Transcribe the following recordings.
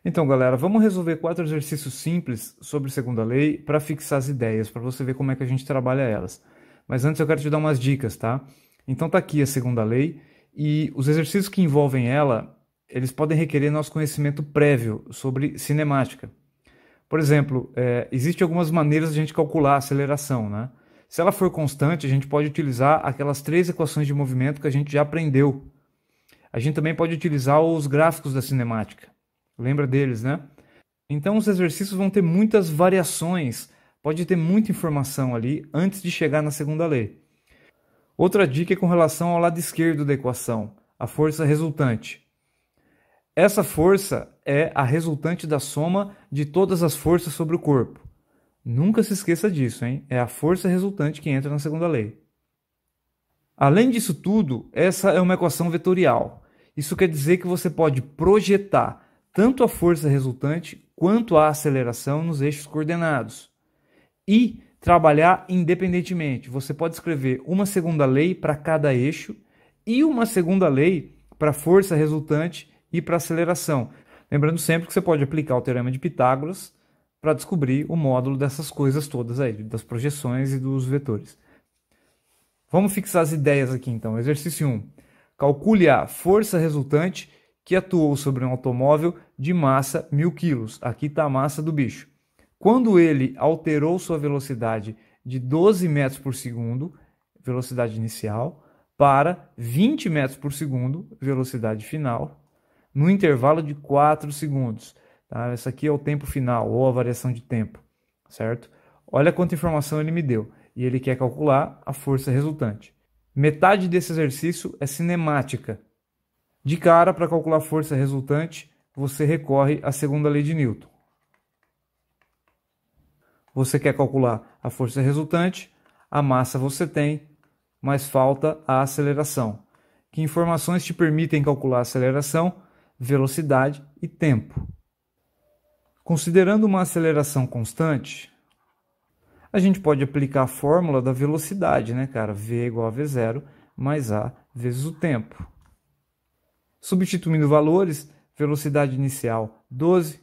Então, galera, vamos resolver 4 exercícios simples sobre segunda lei para fixar as ideias, para você ver como é que a gente trabalha elas. Mas antes eu quero te dar umas dicas, tá? Então tá aqui a segunda lei e os exercícios que envolvem ela, eles podem requerer nosso conhecimento prévio sobre cinemática. Por exemplo, existem algumas maneiras de a gente calcular a aceleração, né? Se ela for constante, a gente pode utilizar aquelas 3 equações de movimento que a gente já aprendeu. A gente também pode utilizar os gráficos da cinemática. Lembra deles, né? Então os exercícios vão ter muitas variações, pode ter muita informação ali antes de chegar na segunda lei. Outra dica é com relação ao lado esquerdo da equação, a força resultante. Essa força é a resultante da soma de todas as forças sobre o corpo. Nunca se esqueça disso, hein? É a força resultante que entra na segunda lei. Além disso tudo, essa é uma equação vetorial. Isso quer dizer que você pode projetar tanto a força resultante quanto a aceleração nos eixos coordenados. E trabalhar independentemente. Você pode escrever uma segunda lei para cada eixo e uma segunda lei para a força resultante e para a aceleração. Lembrando sempre que você pode aplicar o teorema de Pitágoras para descobrir o módulo dessas coisas todas aí, das projeções e dos vetores. Vamos fixar as ideias aqui então. Exercício 1. Calcule a força resultante que atuou sobre um automóvel de massa 1000 kg. Aqui está a massa do bicho. Quando ele alterou sua velocidade de 12 metros por segundo, velocidade inicial, para 20 metros por segundo, velocidade final, no intervalo de 4 segundos. Tá? Esse aqui é o tempo final, ou a variação de tempo, certo? Olha quanta informação ele me deu. E ele quer calcular a força resultante. Metade desse exercício é cinemática. De cara, para calcular a força resultante, você recorre à segunda lei de Newton. Você quer calcular a força resultante, a massa você tem, mas falta a aceleração. Que informações te permitem calcular a aceleração, velocidade e tempo? Considerando uma aceleração constante, a gente pode aplicar a fórmula da velocidade, né, cara? V igual a V0 mais A vezes o tempo. Substituindo valores, velocidade inicial 12,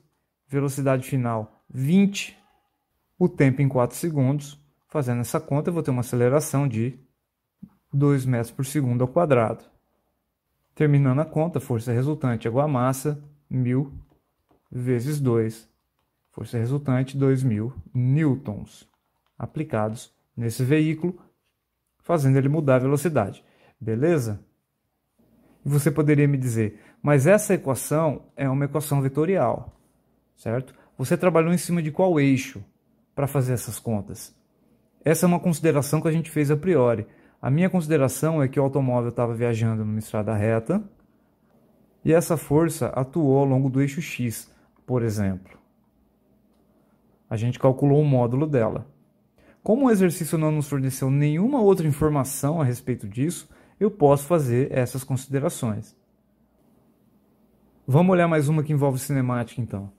velocidade final 20, o tempo em 4 segundos. Fazendo essa conta, eu vou ter uma aceleração de 2 metros por segundo ao quadrado. Terminando a conta, força resultante igual a massa, 1000 vezes 2. Força resultante, 2000 newtons aplicados nesse veículo, fazendo ele mudar a velocidade. Beleza? E você poderia me dizer, mas essa equação é uma equação vetorial, certo? Você trabalhou em cima de qual eixo para fazer essas contas? Essa é uma consideração que a gente fez a priori. A minha consideração é que o automóvel estava viajando numa estrada reta e essa força atuou ao longo do eixo X, por exemplo. A gente calculou o módulo dela. Como o exercício não nos forneceu nenhuma outra informação a respeito disso, eu posso fazer essas considerações. Vamos olhar mais uma que envolve cinemática, então.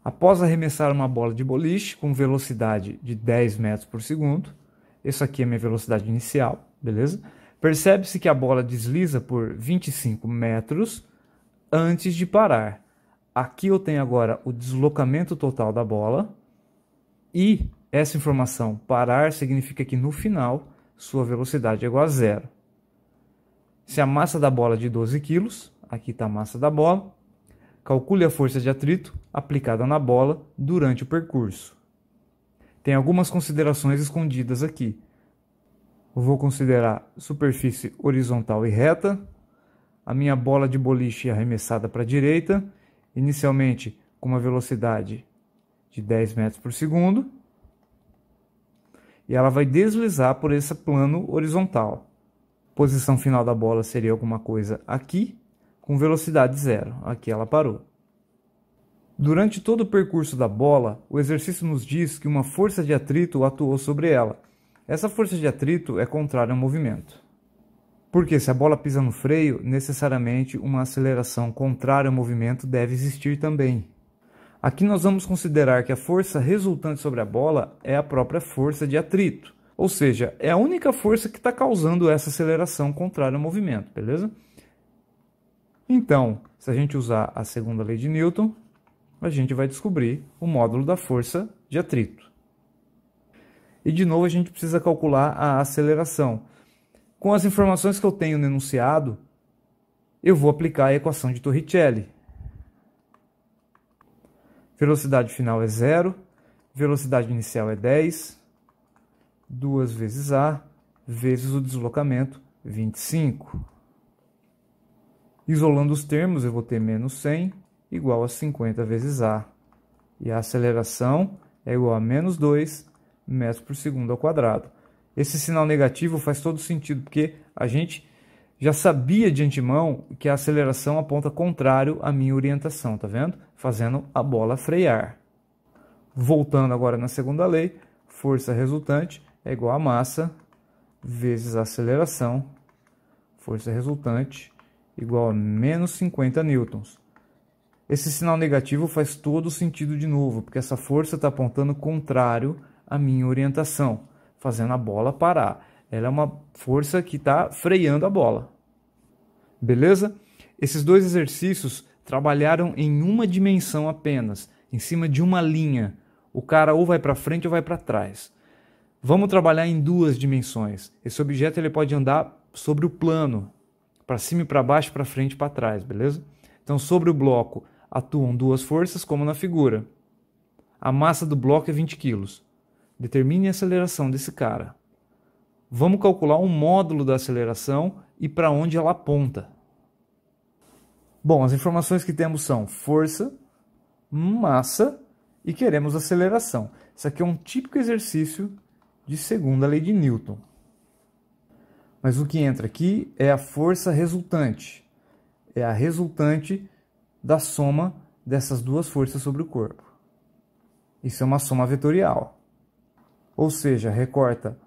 Após arremessar uma bola de boliche com velocidade de 10 metros por segundo, essa aqui é a minha velocidade inicial, beleza? Percebe-se que a bola desliza por 25 metros antes de parar. Aqui eu tenho agora o deslocamento total da bola e essa informação, parar, significa que no final sua velocidade é igual a zero. Se a massa da bola é de 12 kg, aqui está a massa da bola, calcule a força de atrito aplicada na bola durante o percurso. Tem algumas considerações escondidas aqui. Eu vou considerar superfície horizontal e reta, a minha bola de boliche arremessada para a direita, inicialmente com uma velocidade de 10 metros por segundo, e ela vai deslizar por esse plano horizontal. Posição final da bola seria alguma coisa aqui, com velocidade zero. Aqui ela parou. Durante todo o percurso da bola, o exercício nos diz que uma força de atrito atuou sobre ela. Essa força de atrito é contrária ao movimento. Porque se a bola pisa no freio, necessariamente uma aceleração contrária ao movimento deve existir também. Aqui nós vamos considerar que a força resultante sobre a bola é a própria força de atrito. Ou seja, é a única força que está causando essa aceleração contrária ao movimento, beleza? Então, se a gente usar a segunda lei de Newton, a gente vai descobrir o módulo da força de atrito. E de novo a gente precisa calcular a aceleração. Com as informações que eu tenho no enunciado, eu vou aplicar a equação de Torricelli. Velocidade final é 0, velocidade inicial é 10, 2 vezes A, vezes o deslocamento, 25. Isolando os termos, eu vou ter menos 100 igual a 50 vezes A. E a aceleração é igual a menos 2 metros por segundo ao quadrado. Esse sinal negativo faz todo sentido, porque a gente já sabia de antemão que a aceleração aponta contrário à minha orientação, tá vendo? Fazendo a bola frear. Voltando agora na segunda lei, força resultante é igual a massa vezes a aceleração, força resultante igual a menos 50 newtons. Esse sinal negativo faz todo sentido de novo, porque essa força está apontando contrário à minha orientação, fazendo a bola parar. Ela é uma força que está freando a bola. Beleza? Esses dois exercícios trabalharam em uma dimensão apenas, em cima de uma linha. O cara ou vai para frente ou vai para trás. Vamos trabalhar em duas dimensões. Esse objeto ele pode andar sobre o plano, para cima e para baixo, para frente e para trás, beleza? Então, sobre o bloco atuam duas forças, como na figura. A massa do bloco é 20 kg. Determine a aceleração desse cara. Vamos calcular um módulo da aceleração e para onde ela aponta. Bom, as informações que temos são força, massa e queremos aceleração. Isso aqui é um típico exercício de segunda lei de Newton. Mas o que entra aqui é a força resultante. É a resultante da soma dessas duas forças sobre o corpo. Isso é uma soma vetorial. Ou seja, recorta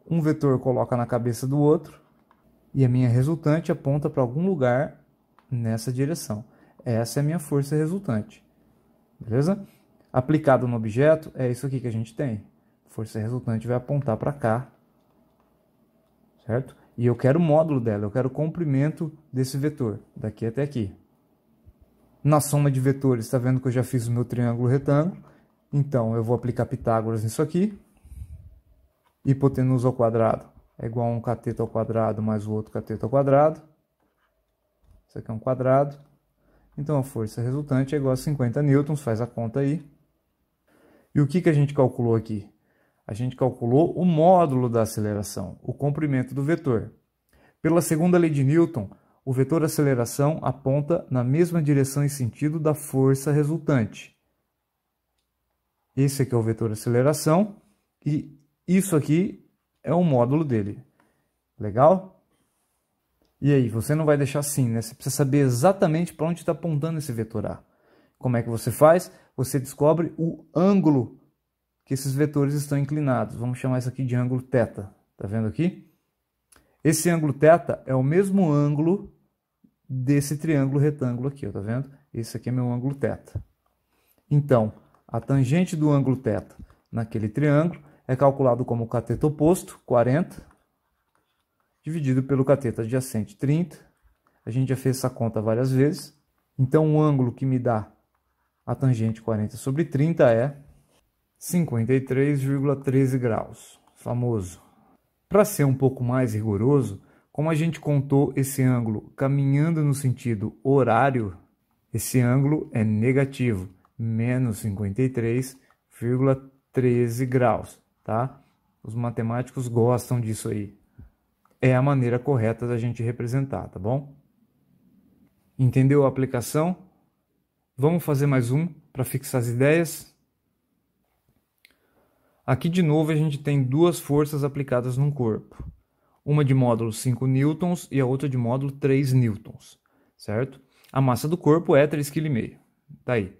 um vetor, coloca na cabeça do outro, e a minha resultante aponta para algum lugar nessa direção. Essa é a minha força resultante. Beleza? Aplicado no objeto, é isso aqui que a gente tem. Força resultante vai apontar para cá. Certo? E eu quero o módulo dela, eu quero o comprimento desse vetor, daqui até aqui. Na soma de vetores, está vendo que eu já fiz o meu triângulo retângulo. Então, eu vou aplicar Pitágoras nisso aqui. Hipotenusa ao quadrado é igual a um cateto ao quadrado mais o outro cateto ao quadrado. Isso aqui é um quadrado. Então, a força resultante é igual a 50 newtons, faz a conta aí. E o que a gente calculou aqui? A gente calculou o módulo da aceleração, o comprimento do vetor. Pela segunda lei de Newton, o vetor aceleração aponta na mesma direção e sentido da força resultante. Esse aqui é o vetor aceleração e isso aqui é o módulo dele. Legal? E aí, você não vai deixar assim, né? Você precisa saber exatamente para onde está apontando esse vetor A. Como é que você faz? Você descobre o ângulo que esses vetores estão inclinados. Vamos chamar isso aqui de ângulo θ. Tá vendo aqui? Esse ângulo θ é o mesmo ângulo desse triângulo retângulo aqui, ó, tá vendo? Esse aqui é meu ângulo θ. Então, a tangente do ângulo θ naquele triângulo é calculado como o cateto oposto, 40, dividido pelo cateto adjacente, 30. A gente já fez essa conta várias vezes. Então, o ângulo que me dá a tangente 40 sobre 30 é 53,13 graus. Famoso. Para ser um pouco mais rigoroso, como a gente contou esse ângulo caminhando no sentido horário, esse ângulo é negativo, menos 53,13 graus, tá? Os matemáticos gostam disso aí. É a maneira correta da gente representar, tá bom? Entendeu a aplicação? Vamos fazer mais um para fixar as ideias? Aqui de novo a gente tem duas forças aplicadas num corpo. Uma de módulo 5 newtons e a outra de módulo 3 newtons, certo? A massa do corpo é 3,5 kg. Tá aí.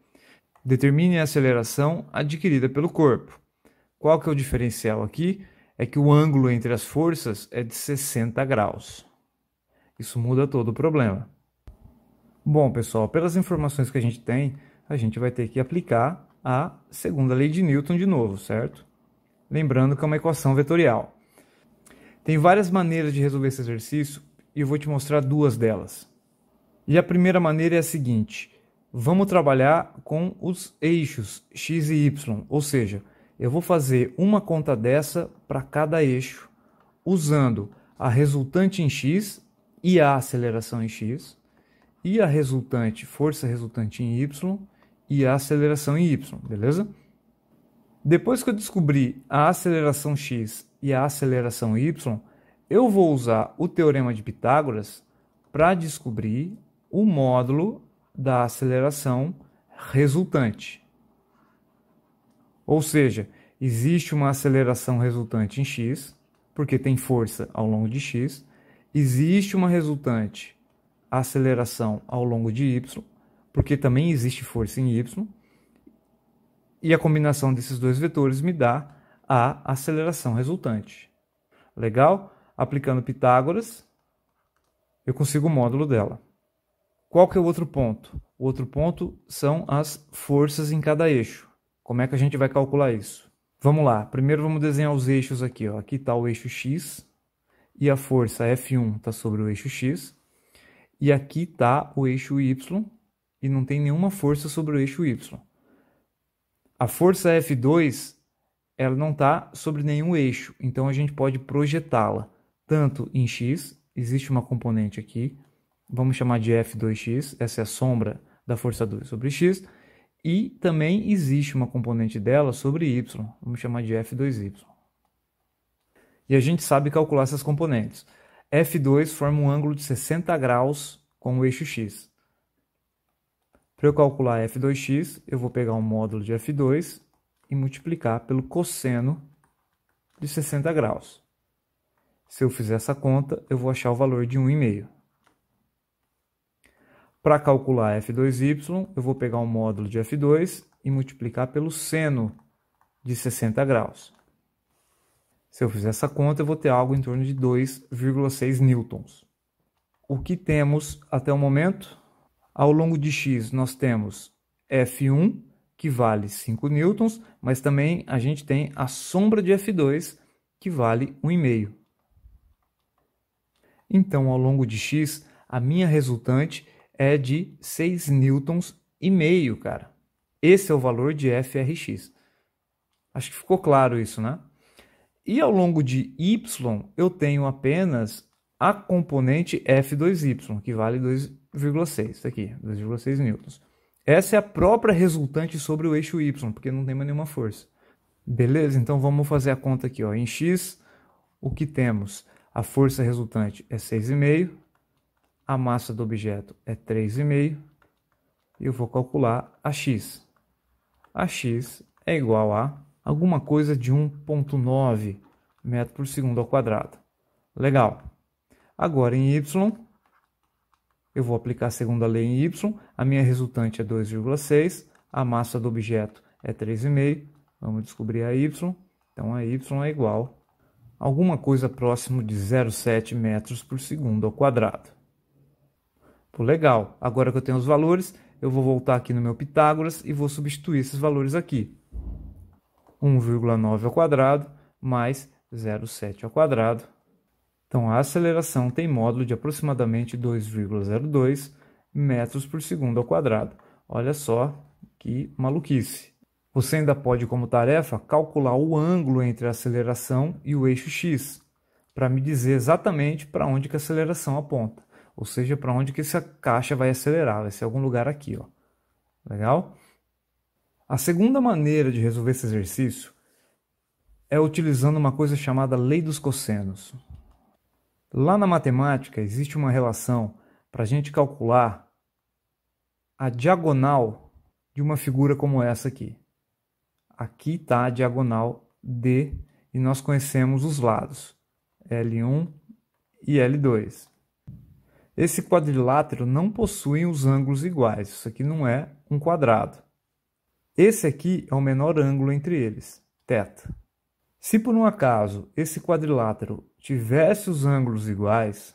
Determine a aceleração adquirida pelo corpo. Qual que é o diferencial aqui? É que o ângulo entre as forças é de 60 graus. Isso muda todo o problema. Bom, pessoal, pelas informações que a gente tem, a gente vai ter que aplicar a segunda lei de Newton de novo, certo? Lembrando que é uma equação vetorial. Tem várias maneiras de resolver esse exercício e eu vou te mostrar duas delas. E a primeira maneira é a seguinte: Vamos trabalhar com os eixos x e y, ou seja, eu vou fazer uma conta dessa para cada eixo, usando a resultante em x e a aceleração em x, e a resultante, força resultante em y e a aceleração em y, beleza? Depois que eu descobrir a aceleração x e a aceleração y, eu vou usar o teorema de Pitágoras para descobrir o módulo da aceleração resultante. Ou seja, existe uma aceleração resultante em x, porque tem força ao longo de x, existe uma resultante aceleração ao longo de y, porque também existe força em y, e a combinação desses dois vetores me dá a aceleração resultante. Legal? Aplicando Pitágoras, eu consigo o módulo dela. Qual que é o outro ponto? O outro ponto são as forças em cada eixo. Como é que a gente vai calcular isso? Vamos lá. Primeiro vamos desenhar os eixos aqui. Ó. Aqui está o eixo x e a força F1 está sobre o eixo x. E aqui está o eixo y e não tem nenhuma força sobre o eixo y. A força F2 ela não está sobre nenhum eixo, então a gente pode projetá-la tanto em x, existe uma componente aqui, vamos chamar de F2x, essa é a sombra da força 2 sobre x, e também existe uma componente dela sobre y, vamos chamar de F2y. E a gente sabe calcular essas componentes. F2 forma um ângulo de 60 graus com o eixo x. Para eu calcular F2x, eu vou pegar um módulo de F2 e multiplicar pelo cosseno de 60 graus. Se eu fizer essa conta, eu vou achar o valor de 1,5. Para calcular F2y, eu vou pegar um módulo de F2 e multiplicar pelo seno de 60 graus. Se eu fizer essa conta, eu vou ter algo em torno de 2,6 newtons. O que temos até o momento? Ao longo de x, nós temos F1, que vale 5 newtons, mas também a gente tem a sombra de F2, que vale 1,5. Então, ao longo de x, a minha resultante é de 6 newtons e meio, cara. Esse é o valor de FRX. Acho que ficou claro isso, né? E ao longo de y, eu tenho apenas a componente F2y, que vale 2,6, aqui, 2,6 newtons. Essa é a própria resultante sobre o eixo y, porque não tem mais nenhuma força. Beleza? Então vamos fazer a conta aqui, ó. Em x, o que temos? A força resultante é 6,5, a massa do objeto é 3,5, e eu vou calcular a x. A x é igual a alguma coisa de 1,9 metro por segundo ao quadrado. Legal. Agora em y, eu vou aplicar a segunda lei em y, a minha resultante é 2,6, a massa do objeto é 3,5, vamos descobrir a y, então a y é igual a alguma coisa próximo de 0,7 metros por segundo ao quadrado. Pô, legal, agora que eu tenho os valores, eu vou voltar aqui no meu Pitágoras e vou substituir esses valores aqui. 1,9 ao quadrado mais 0,7 ao quadrado. Então, a aceleração tem módulo de aproximadamente 2,02 metros por segundo ao quadrado. Olha só que maluquice. Você ainda pode, como tarefa, calcular o ângulo entre a aceleração e o eixo x, para me dizer exatamente para onde que a aceleração aponta. Ou seja, para onde que essa caixa vai acelerar. Vai ser algum lugar aqui, ó. Legal? A segunda maneira de resolver esse exercício é utilizando uma coisa chamada lei dos cossenos. Lá na matemática existe uma relação para a gente calcular a diagonal de uma figura como essa aqui. Aqui está a diagonal D e nós conhecemos os lados, L1 e L2. Esse quadrilátero não possui os ângulos iguais, isso aqui não é um quadrado. Esse aqui é o menor ângulo entre eles, θ. Se por um acaso esse quadrilátero tivesse os ângulos iguais,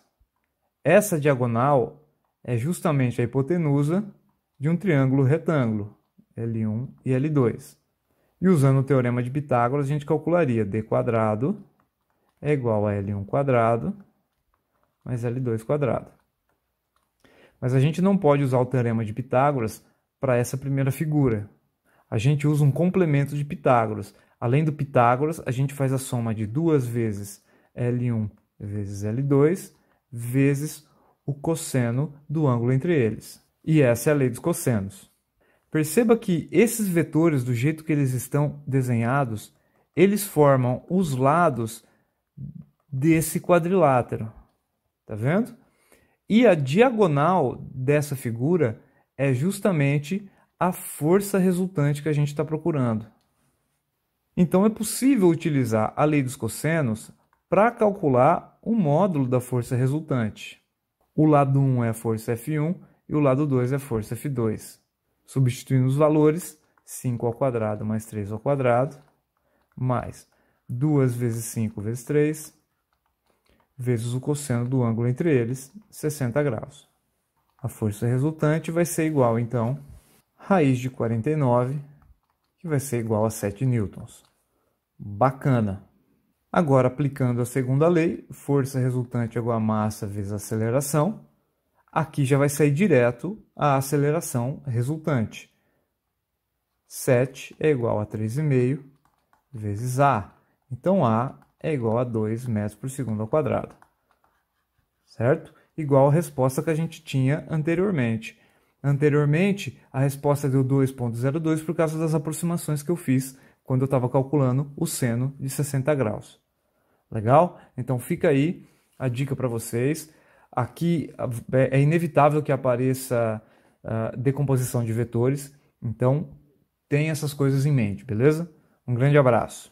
essa diagonal é justamente a hipotenusa de um triângulo retângulo, L1 e L2. E usando o teorema de Pitágoras, a gente calcularia d quadrado é igual a L1 quadrado mais L2 quadrado. Mas a gente não pode usar o teorema de Pitágoras para essa primeira figura. A gente usa um complemento de Pitágoras. Além do Pitágoras, a gente faz a soma de 2 vezes L1 vezes L2 vezes o cosseno do ângulo entre eles. E essa é a lei dos cossenos. Perceba que esses vetores, do jeito que eles estão desenhados, eles formam os lados desse quadrilátero. Tá vendo? E a diagonal dessa figura é justamente a força resultante que a gente está procurando. Então é possível utilizar a lei dos cossenos para calcular o módulo da força resultante. O lado 1 é a força F1 e o lado 2 é a força F2. Substituindo os valores, 5 ao quadrado mais 3 ao quadrado, mais 2 vezes 5 vezes 3, vezes o cosseno do ângulo entre eles, 60 graus. A força resultante vai ser igual, então, raiz de 49, que vai ser igual a 7 newtons. Bacana! Agora, aplicando a segunda lei, força resultante é igual a massa vezes aceleração. Aqui já vai sair direto a aceleração resultante. 7 é igual a 3,5 vezes A. Então, A é igual a 2 metros por segundo ao quadrado. Certo? Igual a resposta que a gente tinha anteriormente. Anteriormente, a resposta deu 2,02 por causa das aproximações que eu fiz quando eu estava calculando o seno de 60 graus. Legal? Então fica aí a dica para vocês. Aqui é inevitável que apareça decomposição de vetores, então tenha essas coisas em mente, beleza? Um grande abraço.